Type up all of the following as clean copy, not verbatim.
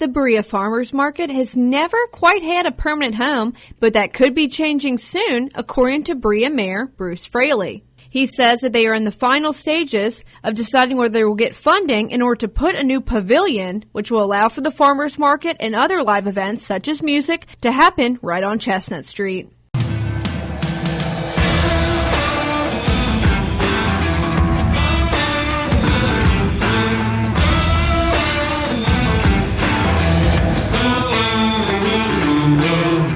The Berea Farmers Market has never quite had a permanent home, but that could be changing soon, according to Berea Mayor Bruce Fraley. He says that they are in the final stages of deciding whether they will get funding in order to put a new pavilion, which will allow for the farmers market and other live events such as music to happen right on Chestnut Street.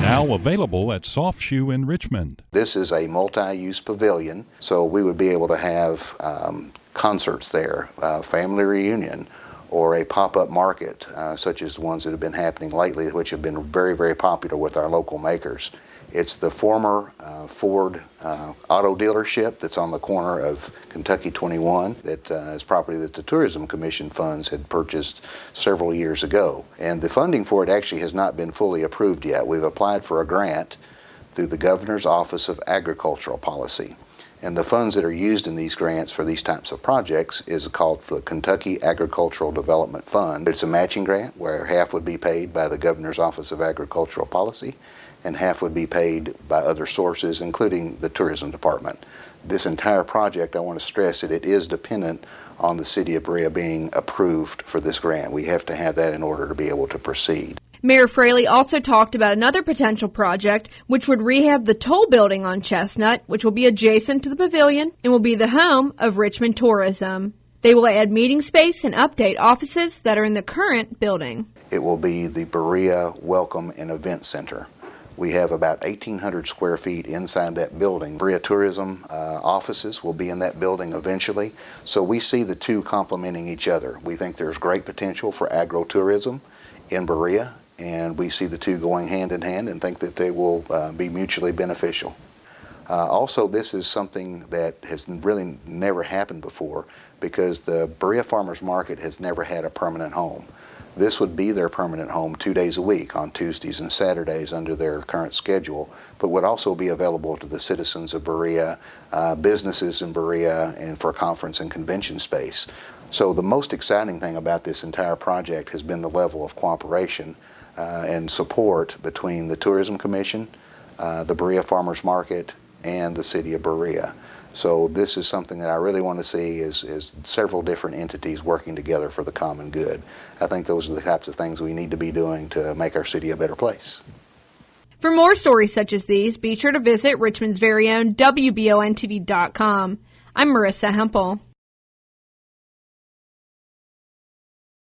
Now available at Soft Shoe in Richmond. This is a multi-use pavilion, so we would be able to have concerts there, family reunion, or a pop-up market, such as the ones that have been happening lately, which have been very, very popular with our local makers. It's the former Ford auto dealership that's on the corner of Kentucky 21 that is property that the Tourism Commission funds had purchased several years ago. And the funding for it actually has not been fully approved yet. We've applied for a grant through the Governor's Office of Agricultural Policy. And the funds that are used in these grants for these types of projects is called the Kentucky Agricultural Development Fund. It's a matching grant where half would be paid by the Governor's Office of Agricultural Policy and half would be paid by other sources, including the tourism department. This entire project, I want to stress that it is dependent on the City of Berea being approved for this grant. We have to have that in order to be able to proceed. Mayor Fraley also talked about another potential project, which would rehab the toll building on Chestnut, which will be adjacent to the pavilion and will be the home of Richmond Tourism. They will add meeting space and update offices that are in the current building. It will be the Berea Welcome and Event Center. We have about 1,800 square feet inside that building. Berea Tourism offices will be in that building eventually, so we see the two complementing each other. We think there's great potential for agro-tourism in Berea, and we see the two going hand in hand and think that they will be mutually beneficial. Also, this is something that has really never happened before because the Berea Farmers Market has never had a permanent home. This would be their permanent home 2 days a week on Tuesdays and Saturdays under their current schedule, but would also be available to the citizens of Berea, businesses in Berea, and for conference and convention space. So the most exciting thing about this entire project has been the level of cooperation and support between the Tourism Commission, the Berea Farmers Market, and the City of Berea. So this is something that I really want to see is several different entities working together for the common good. I think those are the types of things we need to be doing to make our city a better place. For more stories such as these, be sure to visit Richmond's very own WBONTV.com. I'm Marissa Hempel.